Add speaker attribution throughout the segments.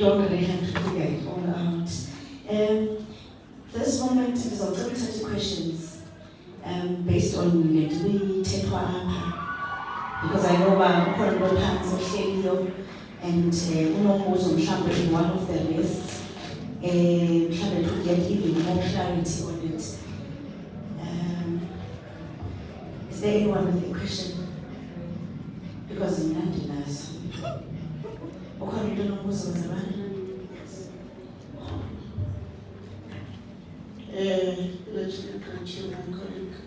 Speaker 1: don't really have to figure it all out. This moment is also 30 questions based on the Tetwa Apa, because I know Honorable Hans Oshelio and Unombuzo Mhlambe in one of the lists, Mhlambe to get even more clarity on it. Is there anyone with a question? Because in London, Ukhona umuntu onombuzo wazabani?
Speaker 2: Let's look at you, my colleague.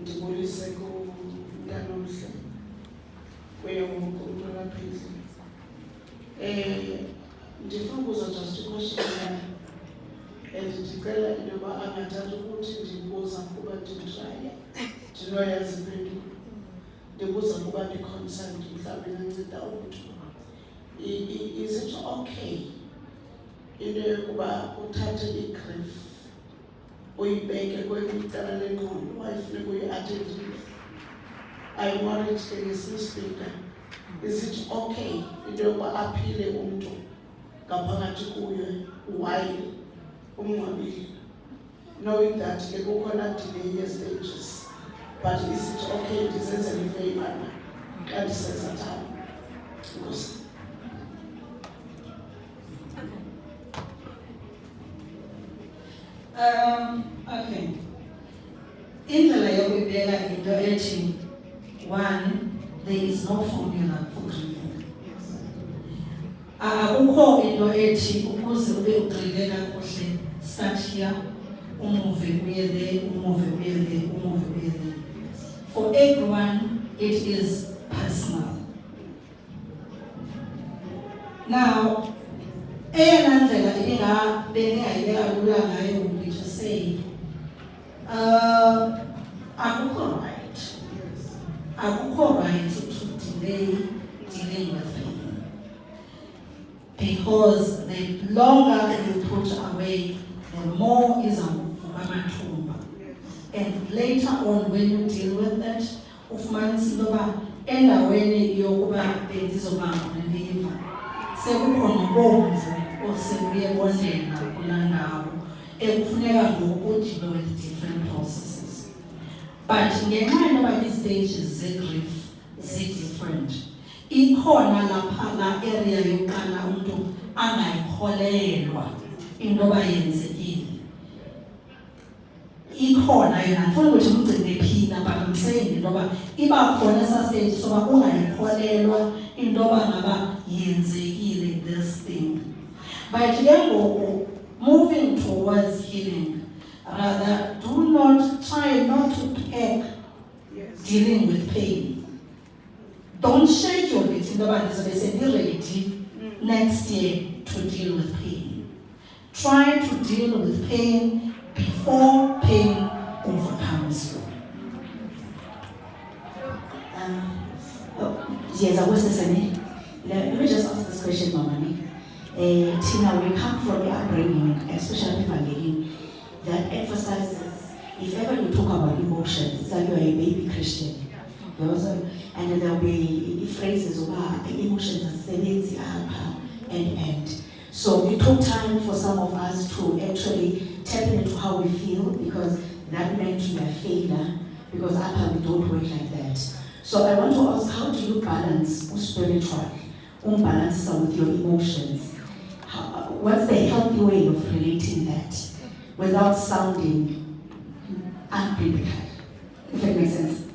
Speaker 2: Ndibulise kumntana omhle. Kuye ngokukhulula phezulu. Ndifuna ukuza just a question ndicela into yoba angathatha ukuthi ndibuza kuba ndimshaya. Ndinoyazi impendulo. Ndibuza kuba ndi-concerned mhlawumbi nanceda umntu. Is it okay into yokuba uthathe i-grief uyibeke kwicala lengqondo wayifuneka uyi-attendile? I'm worried ke ngesinye speaker. Is it okay into yokuba aphile umntu ngaphakathi kuye while umngcwabile, knowing that ke kukhona delay stages, but is it okay ndizenzele ifavor xa ndisenza njalo? Because
Speaker 3: okay. Indlela yokubeka into ethi, one, there is no formula for grieving. Akukho into ethi ukuze ube ugrieve kakuhle, start here, umuve uye there, umuve uye there, umuve uye there. For everyone, it is personal. Now, eyona ndlela bengingayibeka lula ngayo would be to say, akukho right to delay dealing with pain, because the longer you put away, the more is amathumba. And later on, when you deal with that, ufumanisa intoba endaweni yokuba bendizobanga neliva, sekukhona ubomvu osebuye bondela kulaa ndawo ekufuneka ngoku udile with different processes. But ngenxa yoba ii-stages ze-grief zi-different, ikhona lapha laa area yokuqala umntu angayikholelwa into yoba yenzekile. Ikhona yona, andifuni ukuthi umgcine phina, but I'm saying into yoba iba khona esaa stage soba ungayikholelwa into yoba ngaba yenzekile this thing. But ke ngoku, moving towards healing, rather do not try not to peg dealing with pain. Don't schedule it in the ready next year to deal with pain. Try to deal with pain before pain overcomes you.
Speaker 1: Yes, I was listening. Let me just ask this question, Mama. Tina, we come from the upbringing, especially Evangeline, that emphasizes, if ever you talk about emotions, it's like you're a baby Christian. And there'll be phrases about emotions are seventy and. So it took time for some of us to actually tap into how we feel, because that meant we are failure, because we don't work like that. So I want to ask, how do you balance spiritual, balance with your emotions? What's the healthy way of relating that without sounding unbiblical? If it makes sense.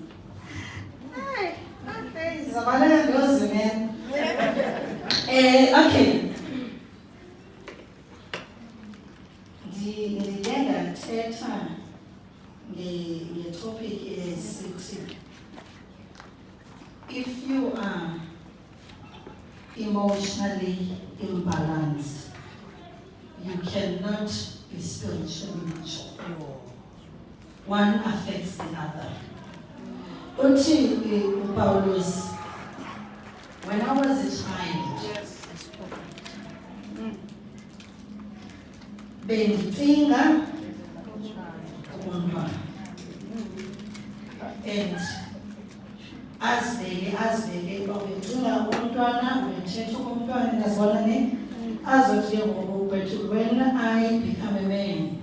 Speaker 3: Okay. The topic is, if you are emotionally imbalanced, you cannot be spiritually mature. One affects the other. Uthi Paulus, when I was a child, bendithinga umntwana, and azibeke uba ubecinga umntwana, ubethetha umntwana, nazibona ne azothi ke ngoku but when I become a man,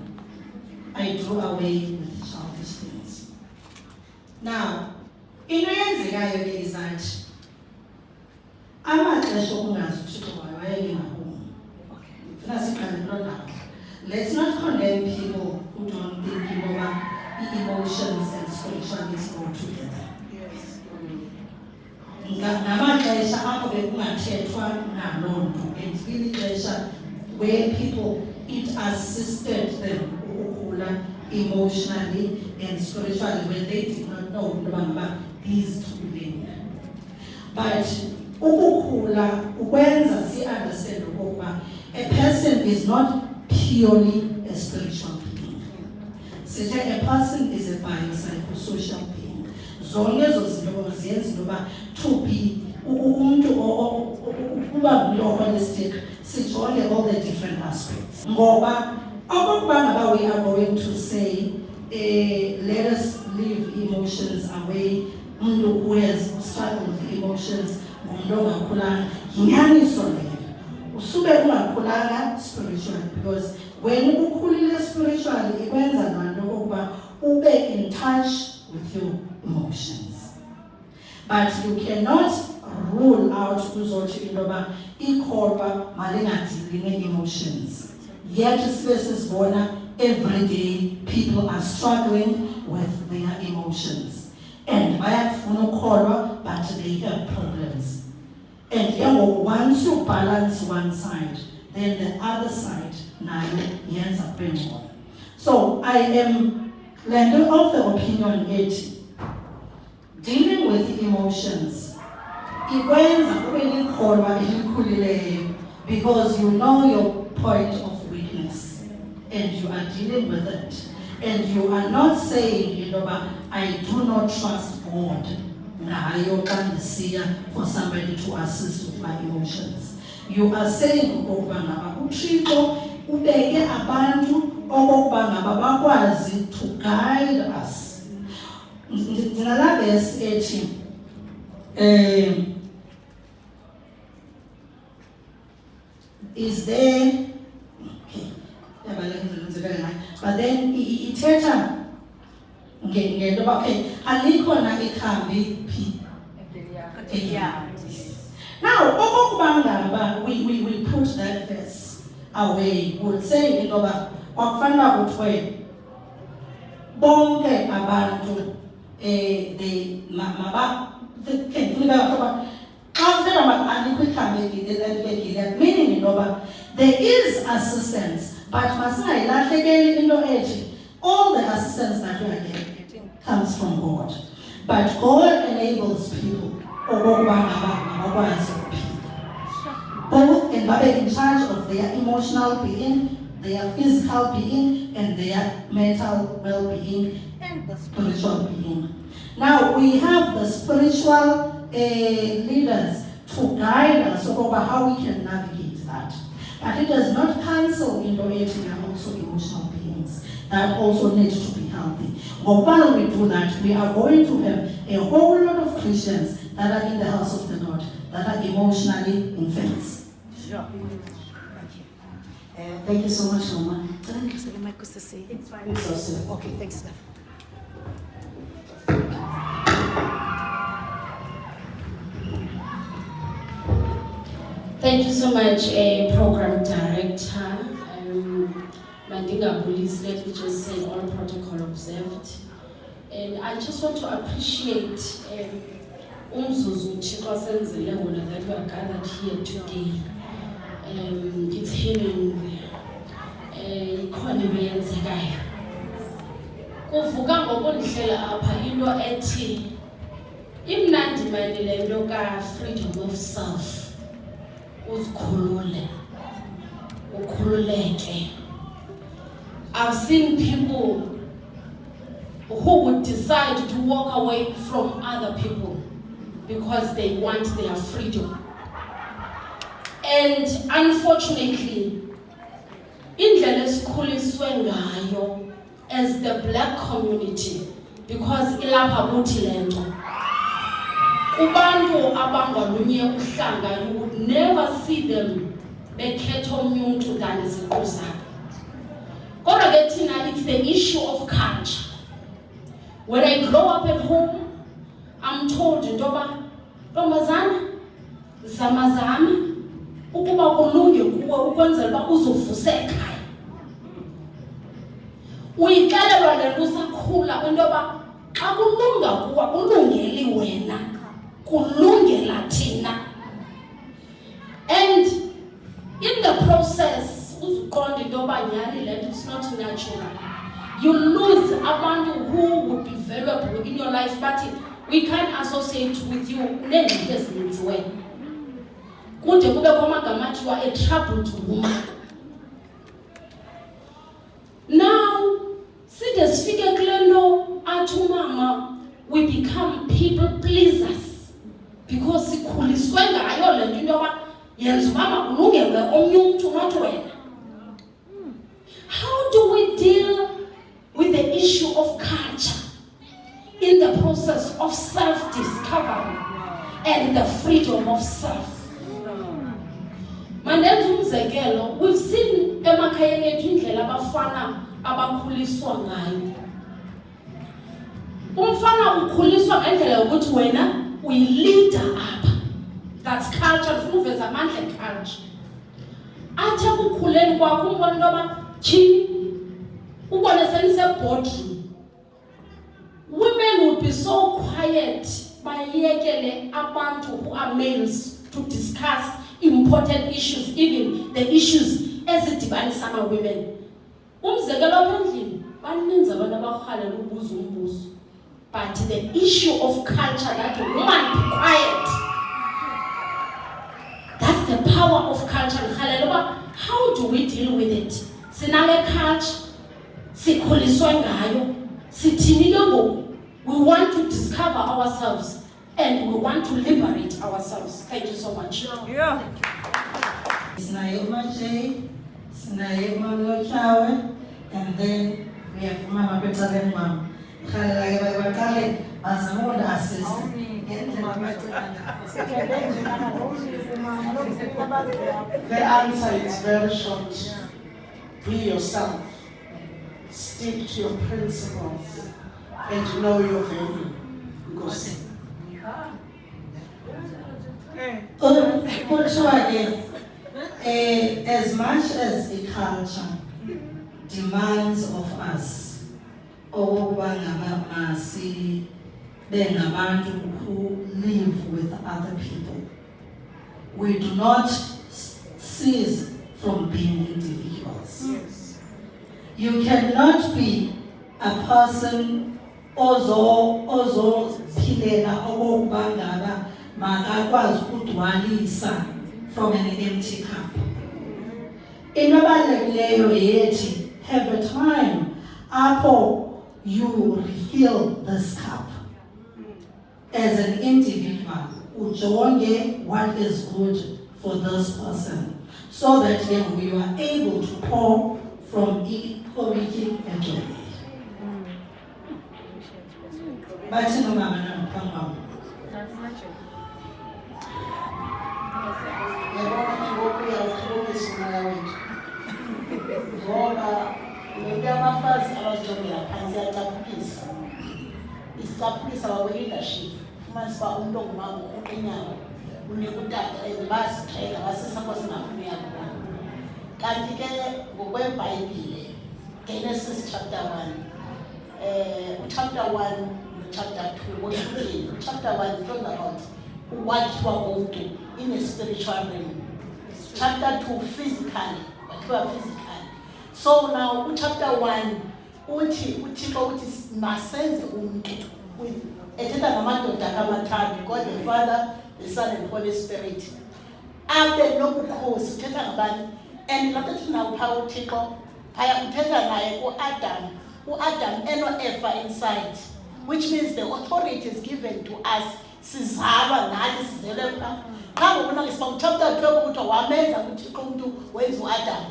Speaker 3: I do away with childish things. Now, into eyenzekayo ke is that amaxesha okungazi uThixo wayeke ngakumbi. Ngifuna siqale kuloo ndawo. Let's not condemn people who don't think about emotions and spirituality go together. Ngamaxesha apho bekungathethwa naloo nto, and ilixesha where people, it assisted them ukukhula emotionally and spiritually when they did not know about these two things. But ukukhula ukwenza si understand ukuba a person is not purely a spiritual being. Such a person is a biopsychosocial being. Zonke ezo zinto ziyenza intoba to be umuntu ukuba holistic sijonge all the different aspects. Ngoba okokuba ngaba we are going to say let us leave emotions away. Umuntu who has struggled with emotions ngumuntu ongakhulanga yinyaniso leyo. Usube ungakhulanga spiritually, because when ukhulile spiritually ikwenza nanto okokuba ube in touch with your emotions. But you cannot rule out uzothi intoba ikholwa malingadili ne-emotions. Yet sibe sisibona every day people are struggling with their emotions. And bayafuna ukholwa but they have problems. And once you balance one side, then the other side nayo yenza bengcono. So I am landing of the opinion that dealing with emotions ikwenza ube likholwa elikhulileyo, because you know your point of weakness and you are dealing with it, and you are not saying, you know, but I do not trust God for somebody to assist with my emotions. You are saying uThixo ubeke abantu okokuba ngaba bakwazi to guide us. Ndinala verse ethi is there okay, but then ithetha ngento okay alikho na ikhambi phi. Now okokuba ngaba we put that verse away, would say intoba kwakufanele kuthiwe bonke abantu meaning intoba there is assistance, but masingayilahlekeli into ethi all the assistance that we are getting comes from God. But God enables people both and babe in charge of their emotional being, their physical being, and their mental well-being, and the spiritual being. Now we have the spiritual leaders to guide us over how we can navigate that. But it does not cancel into it, we are also emotional beings that also need to be healthy. But while we do that, we are going to have a whole lot of Christians that are in the house of the Lord that are emotionally infants.
Speaker 1: Sure. Thank you so much, Mama. It's fine. It's also. Okay, thanks.
Speaker 4: Thank you so much, Program Director. Mandinga Police, let me just say all protocol observed. And I just want to appreciate Umzuzu Chiko Senzile that we are gathered here today. It's him economy yenzekayo. Kuvuka ngokundlela apha into ethi imnandi mayelele into ka freedom of self. Uzikhulule. Ukhululeke. I've seen people who would decide to walk away from other people because they want their freedom. And unfortunately, indlela esikhuliswe ngayo as the black community, because ilapha kuthi lento kubantu abangalunye uhlanga, you would never see them bekhetha omnye umuntu than iziqu zabo. Kodwa ke thina, it's the issue of culture. When I grow up at home, I'm told ntoba ntombazana zama ukuba kulunge kuwe ukwenzela uba uzovuse ekhaya. Uyixelelwa le nto usakhula intoba xa kulunga kuwe kulungeli wena, kulungela thina. And in the process uzuqonda intoba nyhani le nto it's not natural. You lose abantu who would be valuable in your life, but we can't associate with you nezinto ezininziweyo. Kude kubekho amagama athi you are a troubled woman. Now, side sifike kule nto athi umama, we become people pleasers because sikhuliswe ngayo le nto intoba yenza uba makulungele omnye umntu not wena. How do we deal with the issue of culture in the process of self-discovery and the freedom of self? Mandenza umzekelo, we've seen emakhayeni ethu indlela abafana abakhuliswa ngayo. Umfana ukhuliswa ngendlela yokuthi wena uyi-leader apha. That's culture, ufuna uveza amandla e-culture. Athi ekukhuleni kwakho umbona intoba tyhini ubone senise-boardroom. Women would be so quiet, bayekele abantu who are males to discuss important issues, even the issues ezidibanisa ama-women. Umzekelo apha endlini, baninzi abantu abarhalela ubuza umbuzo. But the issue of culture, that woman be quiet, that's the power of culture. How do we deal with it? Sinale culture, sikhuliswe ngayo, sithini ke ngoku. We want to discover ourselves and we want to liberate ourselves. Thank you so much.
Speaker 3: Yeah. Sinaye uMaJ, sinaye uMalochawe, and then we have Mama Petaleni Mama. Khalela ke bayaqale bazamona assist.
Speaker 2: The answer is very short. Be yourself. Stick to your principles and know your value. Because
Speaker 3: as much as the culture demands of us, who live with other people, we do not cease from being individuals.
Speaker 2: yes.
Speaker 3: You cannot be a person ozo philela okubangaba makakwazi ukudwalisa from an empty cup. Inobalulekileyo yethi have a time apho you refill this cup as an individual. Ujonge what is good for this person, so that then we are able to pour from equity and joy. Bathi no mama na mpangwa.
Speaker 2: Yabona ngoku uyawuhlobisa umoya wethu. Ngoba le nto abafazi abazijongela phantsi iyacaphukisa. Isicaphukisa bakwe-leadership. Ufumanisa uba umntu ongumama uqinyayo unika utata and basiqhela basisapho singafuni yakho. Kanti ke ngokweBhayibhile, Genesis chapter 1, chapter 1 chapter 2 bohlukile. Chapter 1 is talking about ukwakhiwa komuntu in a spiritual realm. Chapter 2 physically, wakhiwa physically. So now chapter 1 uthixo uthi masenze umuntu ethetha ngamadoda akamathathu, God the Father, the Son and Holy Spirit. Abe nobukhosi uthetha ngabantu. And lapho thina upha uthixo phaya uthetha naye kuAdam. uAdam eno-Eva inside, which means the authority is given to us. Sizalwa nathi sizele pha. Xa ngokuna ngesiba chapter 12 ukuthi wamenza uthixo umuntu wenza uAdam,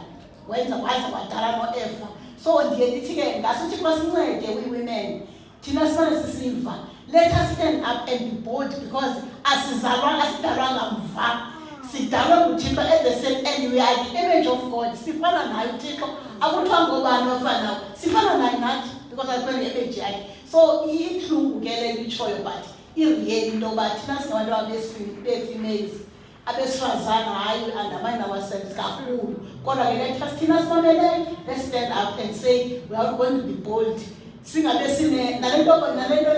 Speaker 2: wenza waze wadala no-Eva. So ndiye ndithi ke ngasuthi kwasincede we-women thina sifane sisiva. Let us stand up and be bold, because asizalwanga asidalwanga mva. sidalwe nguThixo at the same end we are the image of God. Sifana naye uThixo. Akuthiwa ngobani ofanayo. Sifana naye nathi because ayiphele image yakhe. So ibuhlungu ke le itshoyo but ireal into yoba thina singabantu bee-females abesifazane hayi undermine ourselves kakhulu. Kodwa ke let us thina simamele, let's stand up and say we are going to be bold. Singabe sine nalento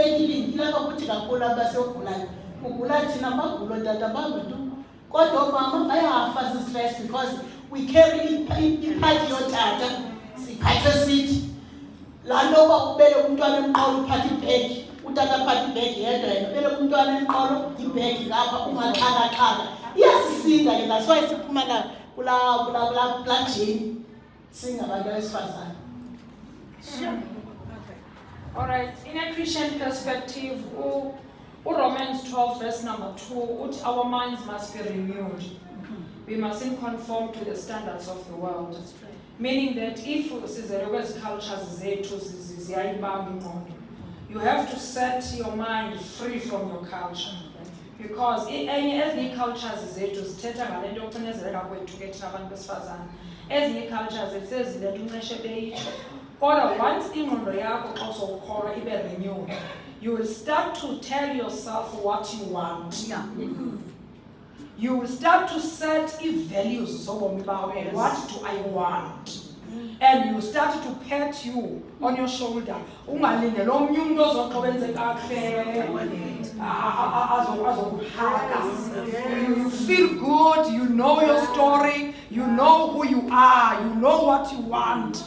Speaker 2: eyilingi ilapha kuthi kakhulu abasegulayo. Ugula thina magulo tata bantu. Kodwa mama bayafa stress because we carry iphathi yotata siphathe sithi laa nto uba ubele umntwana emqolo uphathe ibhegi utata aphathe ibhegi yedwa yena ubele umntwana emqolo ibhegi ngapha ungaxhakaxhaka iyasisinda ke that's why siphumana kulaa jeni singabantu besifazane.
Speaker 5: All right. In a Christian perspective, Romans 12 verse number 2, our minds must be renewed. We mustn't conform to the standards of the world. Meaning that if sizerewezi cultures zethu ziyayibamba ingqondo, you have to set your mind free from your culture. Because ezinye cultures zethu zithetha ngale nto yokucinezeleka kwethu ke thina abantu besifazane. Ezinye cultures zethu seziletha unqeshe beyitsho. Kodwa once ingqondo yakho xa sowukholwa ibe renewed, you will start to tell yourself what you want. You will start to set values. What do I want? And you start to pat you on your shoulder. You feel good, you know your story, you know who you are, you know what you want.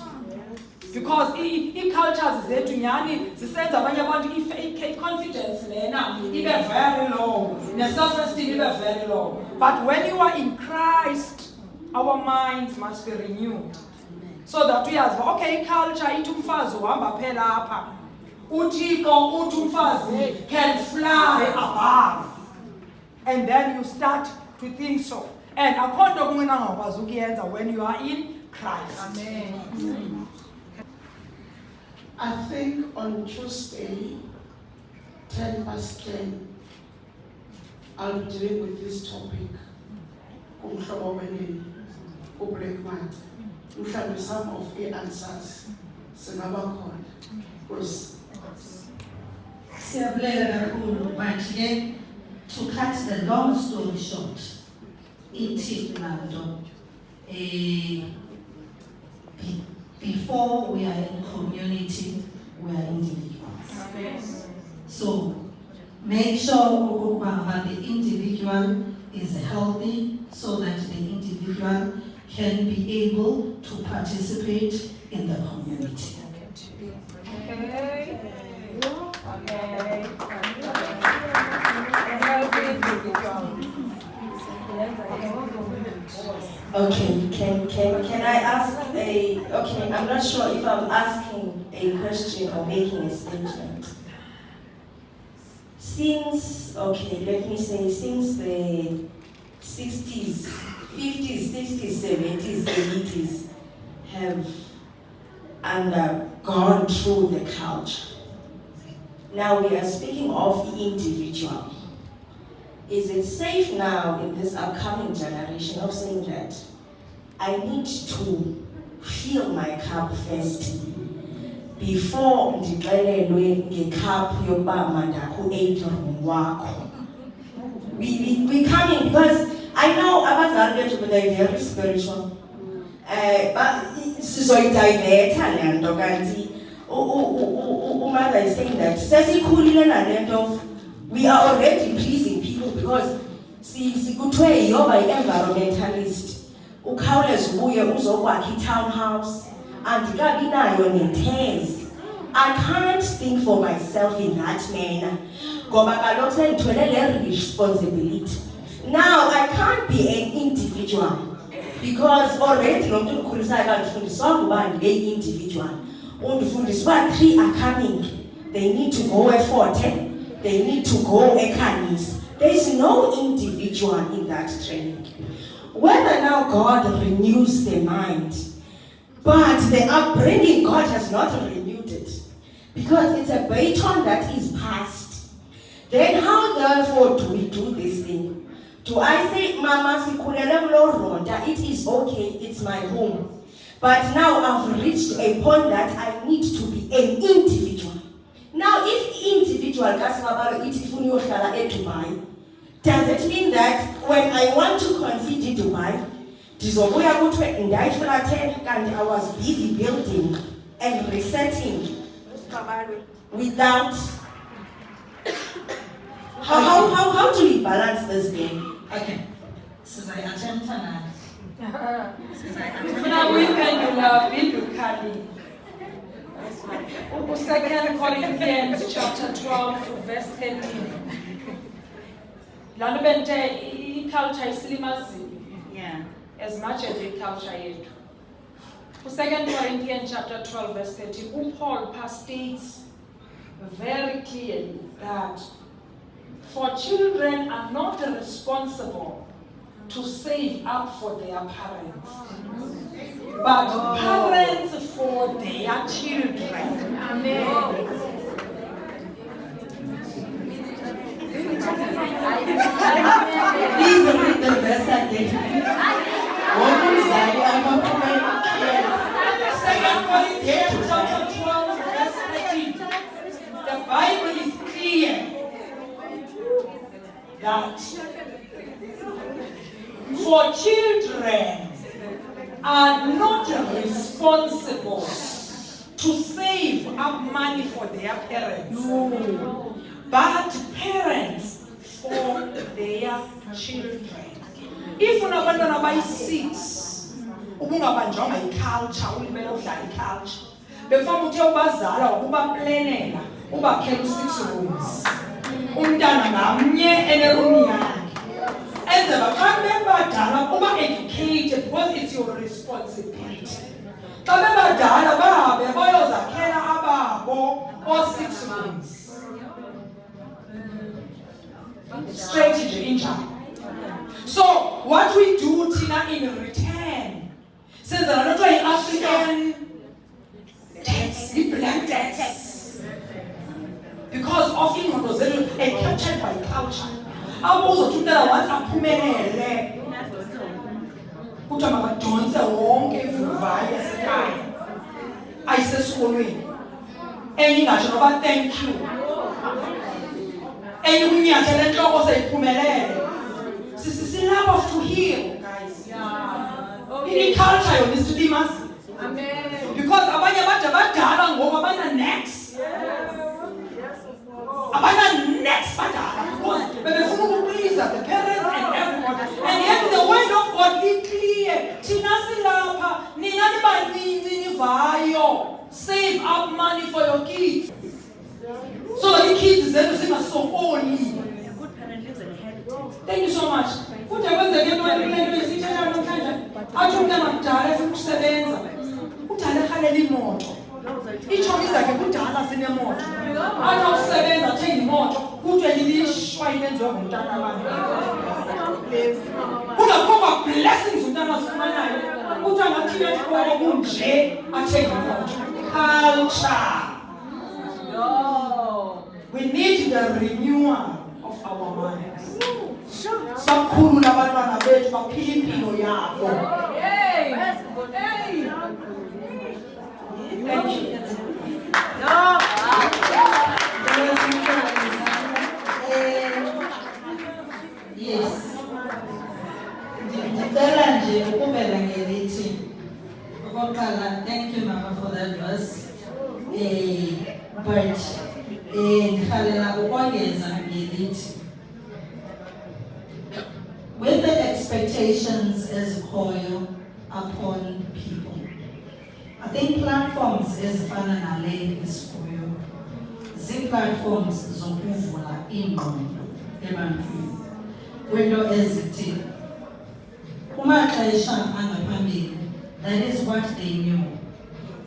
Speaker 5: Because cultures zethu nyani zisenza abanye abantu confidence lena ibe very low, self-esteem ibe very low. But when you are in Christ, our minds must be renewed. So that we ask, okay, culture ithi umfazi uhamba phela apha. uThixo uthi umfazi can fly above. And then you start to think so. And akho nto kumina ngakwazi ukuyenza when you are in Christ. Amen.
Speaker 2: I think on Tuesday, 10:10, I'll be dealing with this topic. Black man. Some of the answers. Because
Speaker 3: but again, to cut the long story short, before we are in community, we are individuals. So make sure the individual is healthy so that the individual can be able to participate in the community.
Speaker 6: Okay, can I ask okay, I'm not sure if I'm asking a question or making a statement. Since the 60s, 50s, 60s, 70s, 80s have gone through the culture. Now we are speaking of the individual. Is it safe now in this upcoming generation of saying that I need to fill my cup first before ndixelelwe ngecup yokuba mandakhu-8 room wakho? We come in because I know abazali bethu but they're very spiritual. But sizoyidivetha le nto kanti mother is saying that sesikhulile nale nto we are already pleasing people because sikuthiwe yoba yi-environmentalist ukhawuleze ubuye uzokwakha i-townhouse andikabi nayo ne-tez. I can't think for myself in that manner ngoba kaloku sendithwele le responsibility. Now I can't be an individual because already lo mntu ndikhulisayo kandifundiswanga uba ndibe yi-individual. Undifundisa uba 3 are coming, they need to go e-Forte, they need to go e-Khanis. There is no individual in that training. Whether now God renews the mind, but the upbringing, God has not renewed it. Because it's a baton that is passed. Then how therefore do we do this thing? Do I say, Mama, sikhulele kulo ronda, it is okay, it's my home. But now I've reached a point that I need to be an individual. Now, if individual Dubai, does it mean that when I want to concede Dubai, I was busy building and resetting without. How do we balance this thing?
Speaker 3: Okay. So I attempt to
Speaker 5: Now we pendula biblically. 2 Corinthians chapter 12 verse 13. Lana bente culture islimazi.
Speaker 1: Yeah.
Speaker 5: As much as the culture yethu. 2 Corinthians chapter 12 verse 13. Paul states very clearly that for children are not responsible to save up for their parents, but parents for their children. Amen.
Speaker 1: Please read the verse again. What is that?
Speaker 5: 2 Corinthians chapter 12 verse 13. The Bible is clear that for children are not responsible to save up money for their parents, but parents for their children. If unabantwana bayi-6 ubungabanjwanga i-culture, ulimele udlala i-culture, befuna uthe ubazala wakubaplenela ubakhela u-6 rooms, umntana ngamnye enerumi yakhe, enzela xa bebadala uba educated because it's your responsibility. Xa bebadala bahambe bayozakhela ababo o-6 rooms. Strategy injalo. So what we do thina in return, senza laa nto yi-African tax, i-black tax, because of ingqondo zethu captured by culture. Abo uzothi umntana once aphumelele kuthiwa makadonse wonke ivuvayi yasekhaya ayisesikolweni, enye ingatsho noba thank you, enye ukunyathela entloko seyiphumelele. We love to heal, guys. In culture yona isilimazi. Because abanye abantu abadala ngoku abana next. Abana next badala because bebefuna ukuplease the parents and everybody. And yet the word of God is clear. Thina silapha nina nibanini nivayo. Save up money for your kids. So that the kids zethu zingasokoli. Thank you so much. Futhi akwenzeke into esithetha namhlanje athi umntana mdala efuna ukusebenza udala erhalela imoto, iitshomi zakhe kudala zinemoto, athi awusebenza athenga imoto kuthiwe lilishwa ilenziwe ngumntana wami. Kungakho kwa-blessings umntana azifumanayo kuthiwa ngathina esikolo kunje athenga imoto. Culture. We need the renewal of our minds. Sakhulula abantwana bethu baphila impilo yabo. Thank you.
Speaker 3: Yes. Ndicela nje ukuvela ngelithi okokuqala, thank you Mama for that verse. But ndikhalela ukongeza ngelithi with the expectations as coil upon people. I think platforms ezifana nale isikolo zii-platforms zokuvula ingqondo ebantwini kwinto ezithi kumaxesha angaphambili, that is what they knew.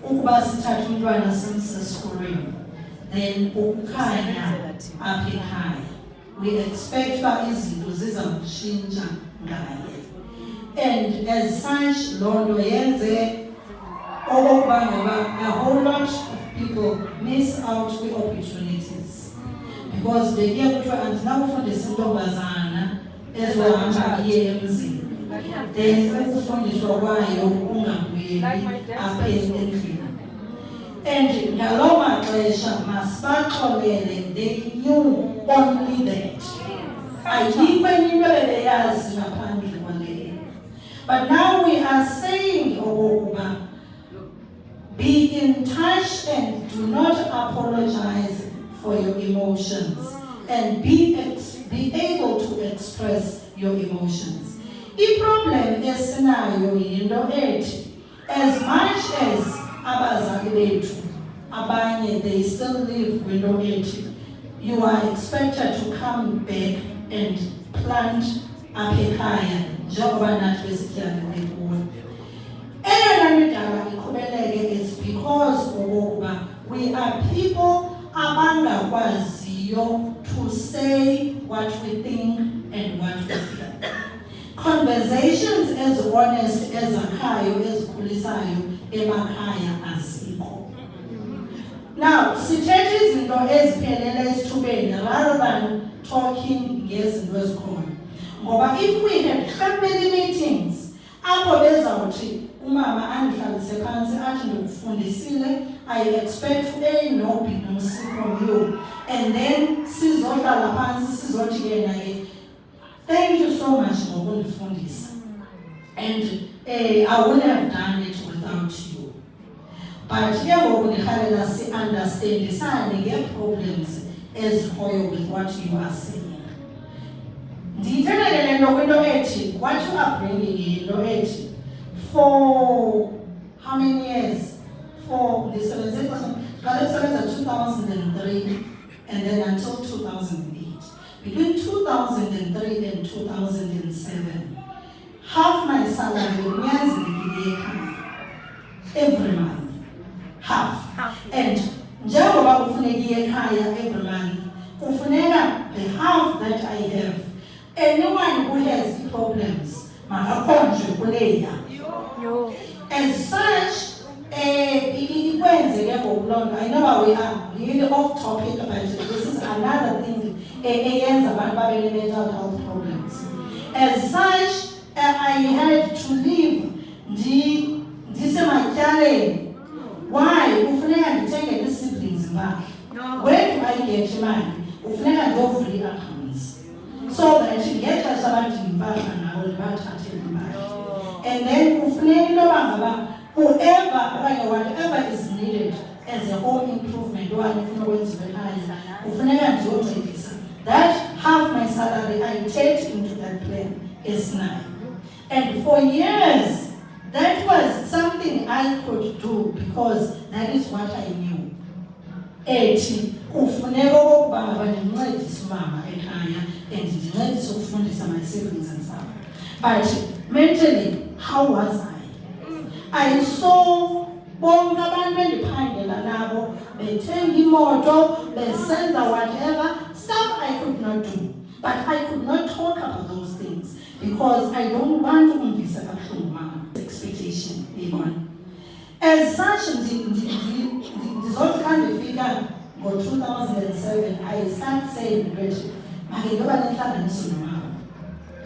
Speaker 3: Ukuba sithatha umntwana simse esikolweni, then ukukhanya apha ekhaya, we expect uba izinto zizawutshintsha ngaye. And as such, loo nto yenze okokuba ngoba a whole lot of people miss out kwi-opportunities because bekuye kuthiwa andinakufundisa intombazana ezohamba iye emzini. Then ukufundiswa kwayo ungabuyeli apha endlini. And ngaloo maxesha masibaxolele, they knew only that. Ayikho enye into bebeyazi ngaphandle kwaleyo. But now we are saying okokuba, be in touch and do not apologize for your emotions, and be able to express your emotions. I-problem esinayo yinto ethi, as much as abazali bethu abanye they still live kwinto ethi, you are expected to come back and plant apha ekhaya njengoba nathi besityalele kuyo. Eyona midala iqhubeleke is because okokuba we are people abangakwaziyo to say what we think and what we feel. Conversations as honest as ezakhayo ezikhulisayo emakhaya azikho. Now, sithethe izinto eziphelele esithubeni rather than talking ngezinto ezikhona. Ngoba if we had family meetings, apho bezawuthi umama andihlalise phansi athi ndikufundisile, I expect A no B no C from you. And then sizohlala phansi sizothi yena ke, thank you so much ngokundifundisa. And I wouldn't have done it without you. But ke ngoku ndirhalela si-understandisane ngee-problems ezikhoyo with what you are saying. Ndiyithetha le nto kwinto ethi, what you are bringing yinto ethi, for how many years? For the 2003 and then until 2008. Between 2003 and 2007, half my salary every month. Half. And njengoba kufuneka ekhaya every month, kufuneka the half that I have. Anyone who has problems, makakhonjwe kuleya. As such, I know we are really off topic, but this is another thing. About mental health problems. As such, I had to leave. This is my challenge. Why? Ufuneka ndithenge the siblings back. Where do I get money? Ufuneka go free accounts. So that you get us about to invest and I will not money. And then ufuneka whatever is needed as a home improvement, that half my salary I take into that plan is 9. And for years, that was something I could do because that is what I knew. And my siblings and stuff. But mentally, how was I? I saw bonke abantu endiphangela nabo bethenga imoto, besenza whatever, stuff I could not do. But I could not talk about those things because I don't want to be a expectation. As such, this kind of figure for 2007, I started saying,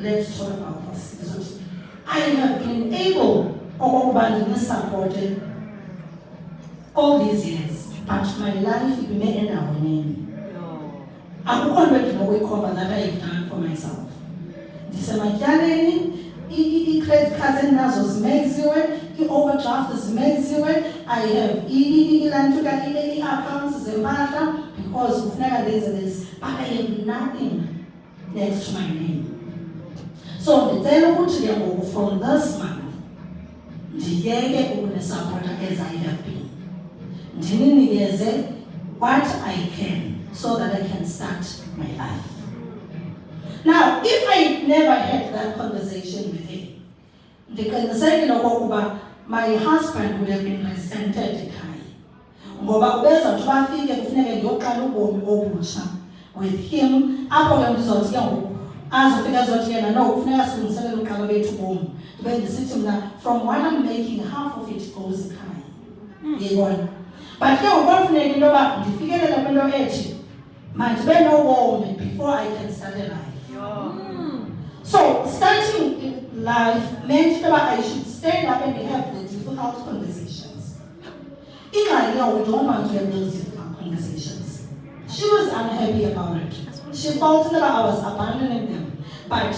Speaker 3: let's talk about this. I have been able to support all these years, but my life remained our name. I'm convinced that I have done for myself. This is my journey. Credit card nazo zimeziwe, overdraft zimeziwe. I have accounts zempahla because kufuneka this, but I have nothing next to my name. So ndicela ukuthi ke ngoku from this month ndiyeke ukunisupporta as I have been. Ndinikeze what I can so that I can start my life. Now, if I never had that conversation with him, my husband would have been resented with him. From what I'm making, half of it goes high. But before I can start a life. So starting in life meant that I should stand up and have the difficult conversations. In Nigeria, we don't want to have those difficult conversations. She was unhappy about it. She felt that I was abandoning them. But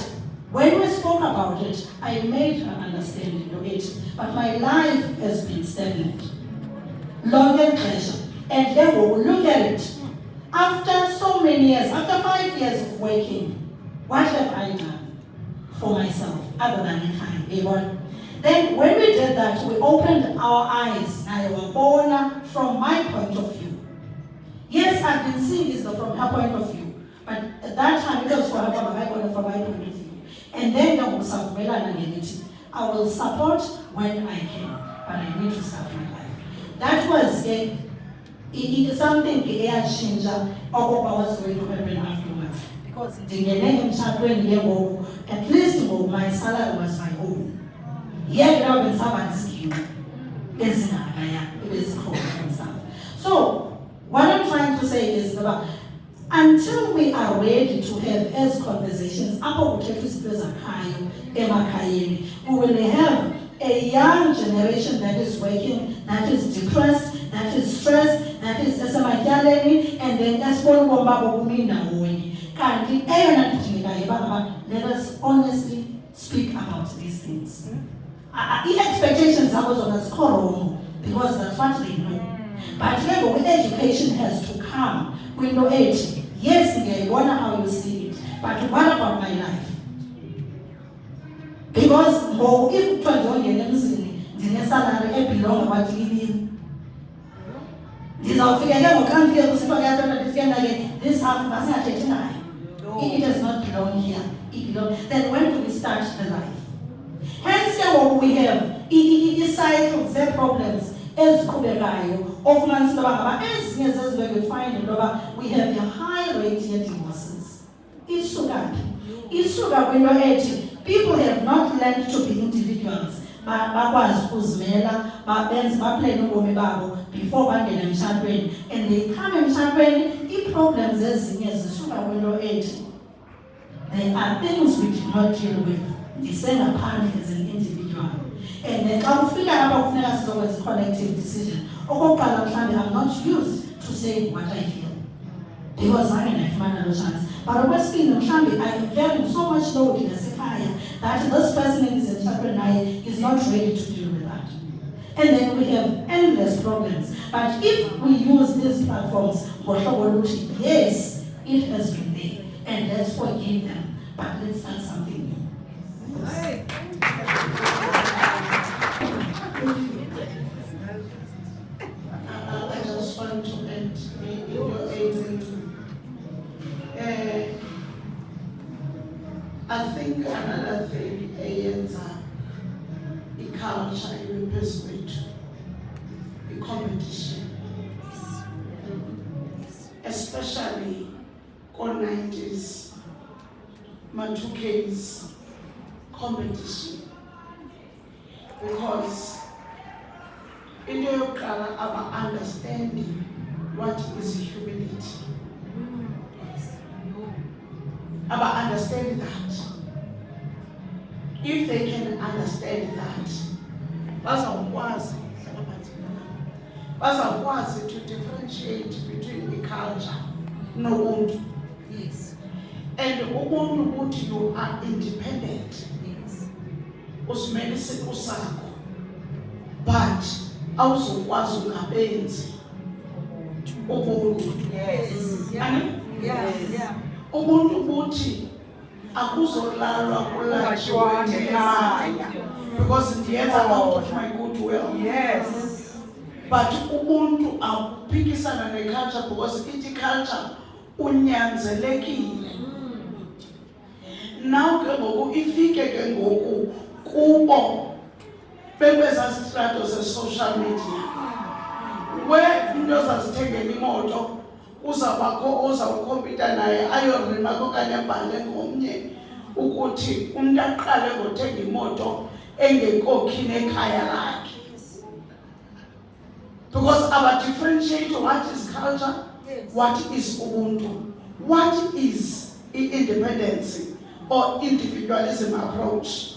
Speaker 3: when we spoke about it, I made her understand it. But my life has been stagnant. Long and pleasure. And then we'll look at it. After so many years, after 5 years of working, what have I done for myself other than a time? Then when we did that, we opened our eyes. Now you were born from my point of view. Yes, I've been seeing this from her point of view. But at that time, it was from my point of view. And then I will support when I can, but I need to start my life. That was it is something I changed about what's going to happen afterwards. Because at least my salary was my own. Yeah, been somebody's So what I'm trying to say is that until we are ready to have as conversations, we will have a young generation that is working, that is depressed, that is stressed, that is and then let us honestly speak about these things. The expectations are on us because that's what they know. But when education has to come, we know it. Yes, I wonder how you see it. But what about my life? Because if the salary belong about living, this half it does not belong here. Then when do we start the life? Hence, what we have is cycles, their problems. As of months, as we find we have a high rate of divorces. It's so when you're 80, people have not learned to be individuals. Before and they come and the problems when you're 80. There are things we did not deal with. Descend upon as an individual. And then I'll figure out always collective decision. I'm not used to say what I feel. Because I have no chance. But I was feeling I am bearing so much load in the Sekaya that this person in this entrepreneur is not ready to deal with that. And then we have endless problems. But if we use these platforms, yes, it has been there. And let's forgive them. But let's start something new. Hey.
Speaker 2: I just want to end in your aid. I think another thing is the culture in pursuit, the competition, especially on 90s, my 2Ks competition. Because in your color, I'm understanding what is humility. I'm understanding that. If they can understand that, bazawukwazi to differentiate between the culture nobuntu.
Speaker 3: Yes.
Speaker 2: And ubuntu you are independent.
Speaker 3: Yes.
Speaker 2: Usimele isiqu sakho. But awuzokwazi ungabenzi ubuntu.
Speaker 3: Yes.
Speaker 2: Yeah. Ubuntu buthi akuzolalwa kulashwa because ndiyenza out of my goodwill. Yes. But ubuntu awuphikisana neculture because ithi culture unyanzelekile. Now ke ngoku ifike ke ngoku kubo bekwezaa strato ze-social media where into zazithengela imoto uzawubakho ozawukhompyutha naye ayorima okanye abhale ngomnye ukuthi umntu aqale ngothenga imoto engekokhi nekhaya lakhe. Because our differentiate what is culture, what is ubuntu, what is independence, or individualism approach.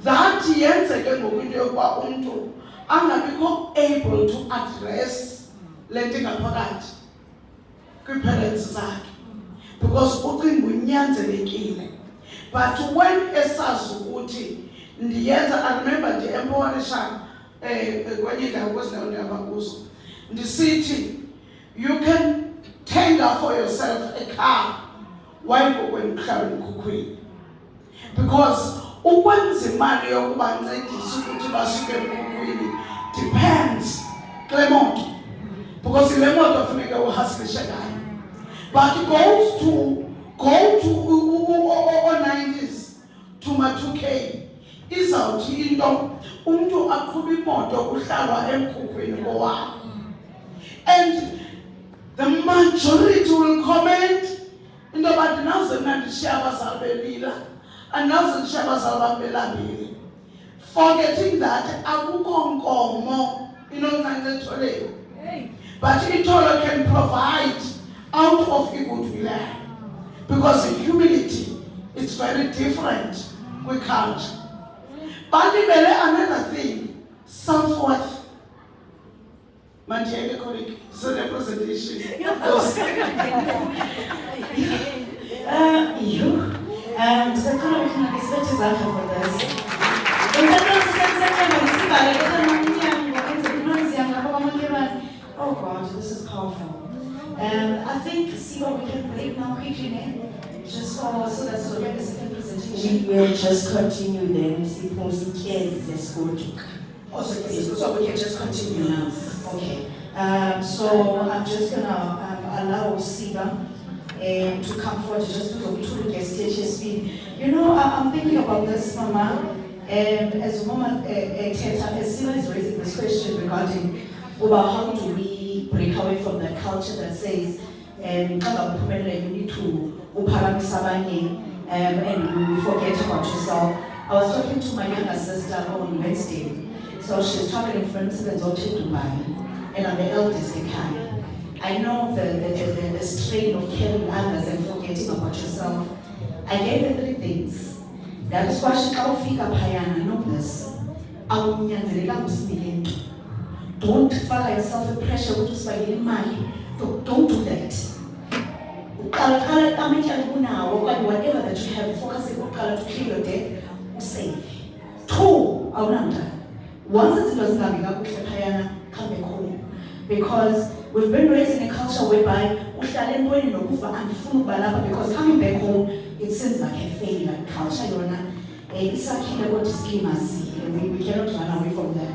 Speaker 2: That yenzeke ngokwinto yokuba umntu angabikho able to address le nto ingaphakathi kwi-parents zakhe because ucinga unyanzelekile. But when esazi ukuthi ndiyenza, I remember ndi-empowerisha kwenye indawo kwezindawo ndihamba kuzo ndisithi you can tender for yourself a car while kuhlala emkhukhwini, because ukwenza imali yokubancedisa ukuthi basuke emkhukhwini depends kule moto, because ile moto funeka uhasilishe ngayo. But it goes to 90s to ma 2K izawuthi into umntu aqhuba imoto kuhlalwa emkhukhwini kowabo, and the majority will comment into bathi naze mna ndishiya abazali belila andinaze ndishiya abazali bam belambile, forgetting that akukho nkomo inoncanca etholeyo, but ithole can provide out of goodwill, because in humility it's very different with culture. But another thing, self-worth. Mantiene colleague, so representation.
Speaker 1: Oh God, this is powerful. I think, see what we can break now quickly, just so that's what we have a second presentation.
Speaker 6: We will just continue then, suppose let's go to.
Speaker 1: Also, so we can just continue now. Okay. So I'm just gonna allow Siba to come forward just to get HSP. You know, I'm thinking about this, Mama, as Mama Teta, as Siba is raising this question regarding about how do we break away from that culture that says, you need to and you forget about yourself. I was talking to my younger sister on Wednesday. So she's traveling from Dubai, and I'm the eldest in Kenya. I know the strain of caring others and forgetting about yourself. I gave her 3 things. That is why she can't figure Payana, know this. Don't follow yourself a pressure to spend in money. Don't do that. Whatever that you have, focus on to clear your debt, save. 2, once it doesn't come back home. Because we've been raised in a culture whereby because coming back home, it seems like a failure culture. We cannot run away from that.